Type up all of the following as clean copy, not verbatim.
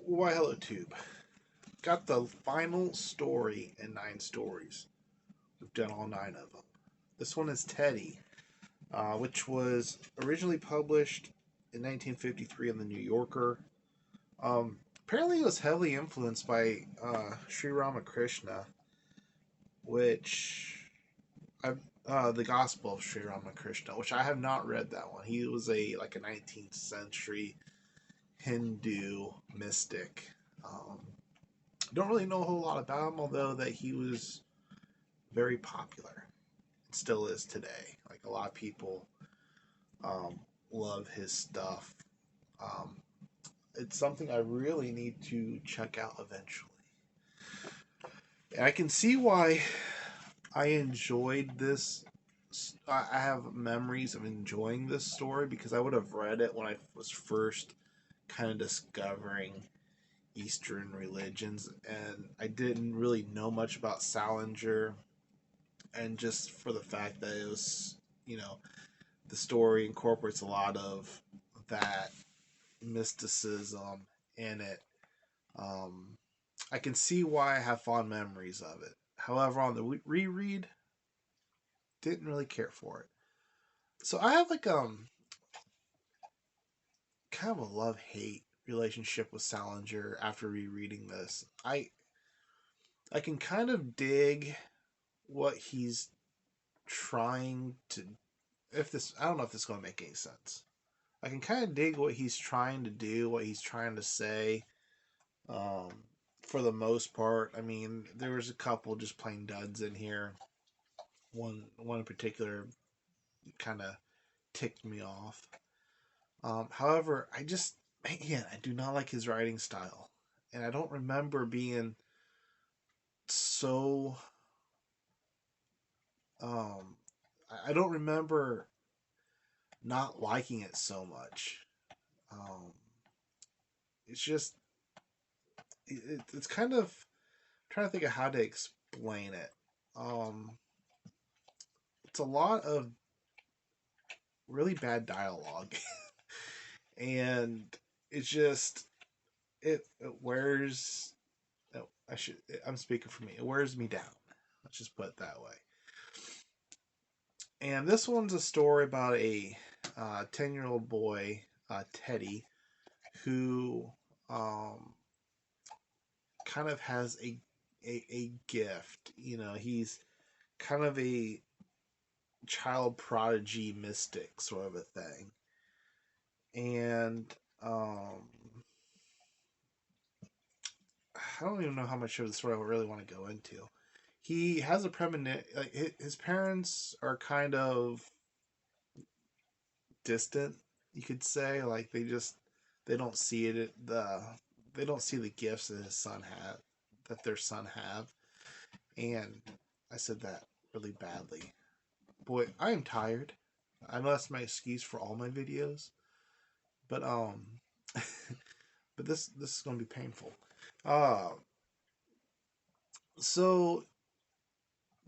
Why hello tube. Got the final story in 9 stories. We've done all 9 of them. This one is Teddy, which was originally published in 1953 in the New Yorker. Apparently, it was heavily influenced by Sri Ramakrishna, which the Gospel of Sri Ramakrishna, which I have not read that one. He was a 19th century Hindu mystic. Don't really know a whole lot about him, although that he was very popular. It still is today. Like a lot of people love his stuff. Um, it's something I really need to check out eventually. And I can see why I enjoyed this. I have memories of enjoying this story because I would have read it when I was first kind of discovering Eastern religions, and I didn't really know much about Salinger, and just for the fact that it was, the story incorporates a lot of that mysticism in it. Um, I can see why I have fond memories of it. However, on the reread, didn't really care for it. So I have kind of a love hate relationship with Salinger after rereading this. I can kind of dig what he's trying to, if this I don't know if this is going to make any sense. I can kind of dig what he's trying to do, what he's trying to say. Um, for the most part, I mean, there was a couple just plain duds in here. One in particular kind of ticked me off. However, I do not like his writing style, and I don't remember being so. Um, I don't remember not liking it so much. Um, it's just it's kind of I'm trying to think of how to explain it. Um, it's a lot of really bad dialogue, and it's just it wears. No, I'm speaking for me. It wears me down. Let's just put it that way. And this one's a story about a 10-year-old boy, Teddy, who um, kind of has a gift. He's kind of a child prodigy mystic sort of a thing. And I don't even know how much of the story I really want to go into. He has a premonition. Like his parents are kind of distant, you could say. Like they don't see they don't see the gifts that their son have. And I said that really badly. Boy, I am tired. I know that's my excuse for all my videos, but but this is gonna be painful. Uh, so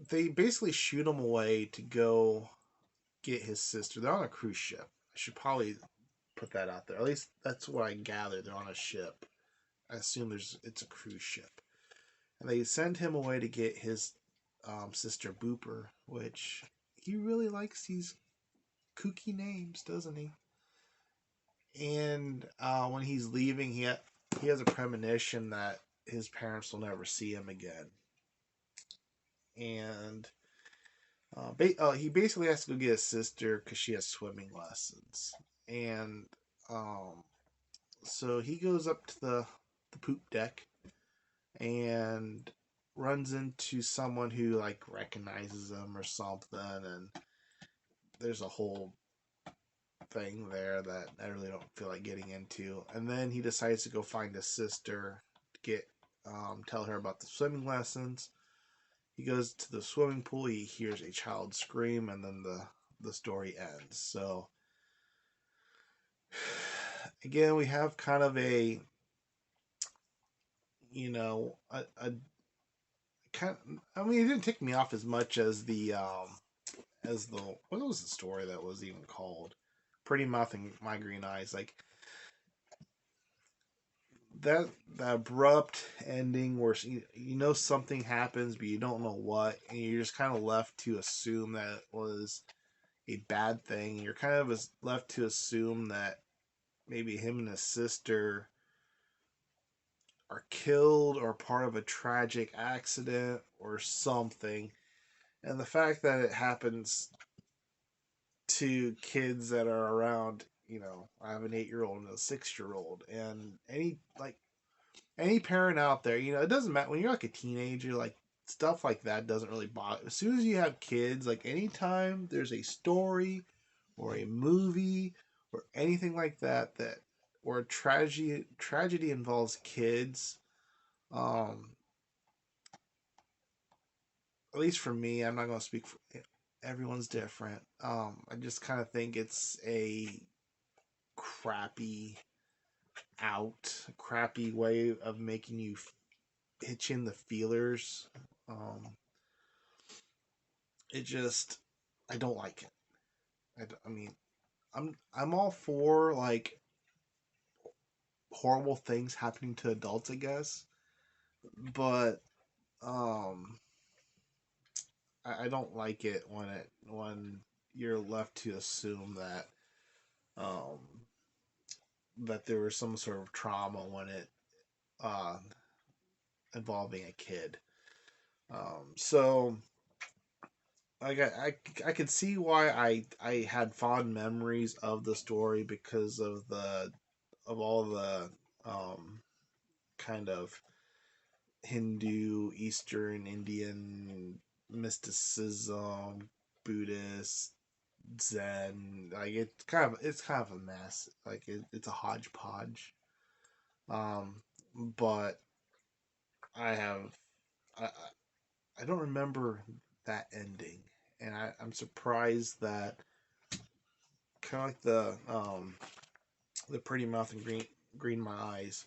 they basically shoot him away to go get his sister. They're on a cruise ship. I should probably put that out there. At least that's what I gather. They're on a ship. I assume it's a cruise ship, and they send him away to get his sister Booper, which he really likes these kooky names, doesn't he? And when he's leaving, he has a premonition that his parents will never see him again, and he basically has to go get his sister because she has swimming lessons, and um, so he goes up to the poop deck and runs into someone who recognizes him or something, and there's a whole thing there that I really don't feel like getting into. And then he decides to go find his sister to tell her about the swimming lessons. He goes to the swimming pool. He hears a child scream, and then the story ends. So again, we have kind of a a kind. I mean, it didn't tick me off as much as the what was the story that was even called? Pretty Mouth and My Green Eyes. Like that abrupt ending where you know something happens, but you don't know what, and you're just kind of left to assume that it was a bad thing. You're kind of left to assume that maybe him and his sister are killed or part of a tragic accident or something. And the fact that it happens to kids that are around, you know, I have an 8-year-old and a 6-year-old, and any parent out there, you know, it doesn't matter when you're like a teenager, like stuff like that doesn't really bother. As soon as you have kids, like anytime there's a story or a movie or anything like that where tragedy involves kids, um, at least for me, I'm not going to speak for everyone's different. I just kind of think it's a crappy crappy way of making you itch in the feelers. Um, it just, I don't like it. I mean, I'm all for like horrible things happening to adults, I guess, but um, I don't like it when you're left to assume um that there was some sort of trauma when it uh involving a kid. So I could see why I had fond memories of the story because of all the kind of Hindu, Eastern, Indian mysticism, Buddhist, Zen. Like it's kind of a mess. Like it's a hodgepodge. Um, but I have I I don't remember that ending, and I'm surprised that kind of like the pretty mouth and green my eyes.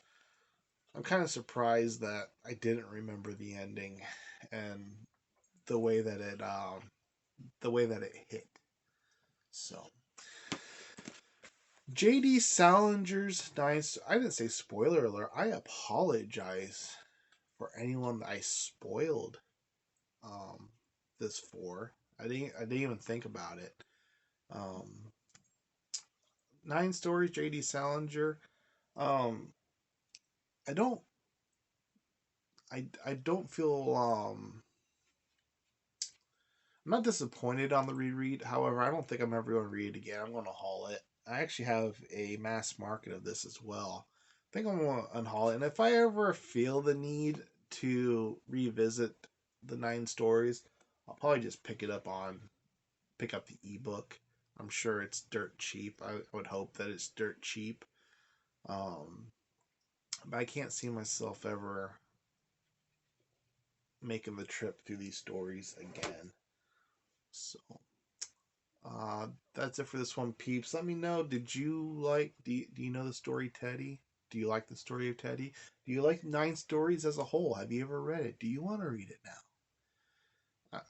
I'm kind of surprised that I didn't remember the ending and the way that it hit. So JD Salinger's nice. I didn't say spoiler alert. I apologize for anyone that I spoiled um, this for. I didn't even think about it. Um, 9 stories, JD Salinger. Um, I don't I don't feel I'm not disappointed on the reread. However, I don't think I'm ever going to read it again. I'm going to haul it. I actually have a mass market of this as well. I think I'm going to unhaul it. And if I ever feel the need to revisit the 9 stories, I'll probably just pick up the ebook. I'm sure it's dirt cheap. I would hope that it's dirt cheap. Um, but I can't see myself ever making the trip through these stories again. So that's it for this one, peeps. Let me know. Do you know the story Teddy? Do you like the story of Teddy? Do you like 9 stories as a whole? Have you ever read it? Do you want to read it now?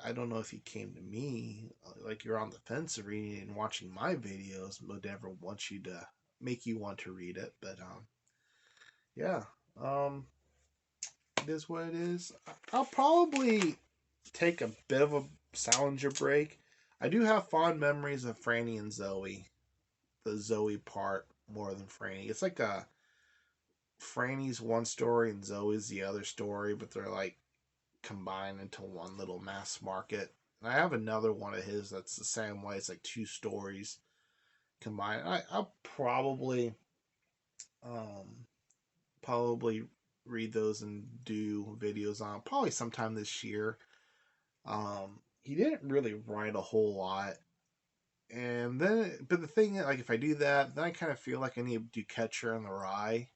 I don't know if you came to me like you're on the fence of reading it and watching my videos would ever want you to make you want to read it, but yeah, um, it is what it is. I'll probably take a bit of a Salinger break. I do have fond memories of Franny and Zoe. The Zoe part more than Franny. It's like a Franny's one story and Zoe's the other story, but they're like combined into one little mass market. And I have another one of his that's the same way. It's like 2 stories combined. I'll um probably read those and do videos on probably sometime this year. He didn't really write a whole lot. And then, but the thing, like, if I do that, then I kind of feel like I need to do Catcher in the Rye,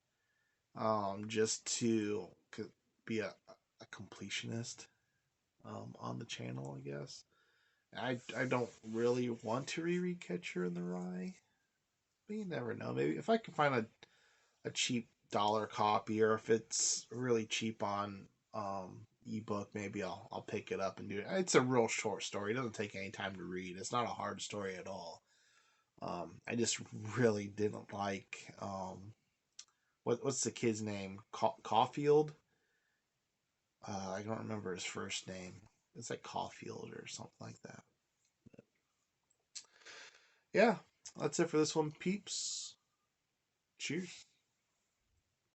just to be a completionist, on the channel, I guess. I don't really want to reread Catcher in the Rye, but you never know. Maybe if I can find a cheap dollar copy, or if it's really cheap on ebook, maybe I'll pick it up and do it. It's a real short story. It doesn't take any time to read. It's not a hard story at all. I just really didn't like what's the kid's name? Caulfield. I don't remember his first name. It's like Caulfield or something like that. Yeah, that's it for this one, peeps. Cheers.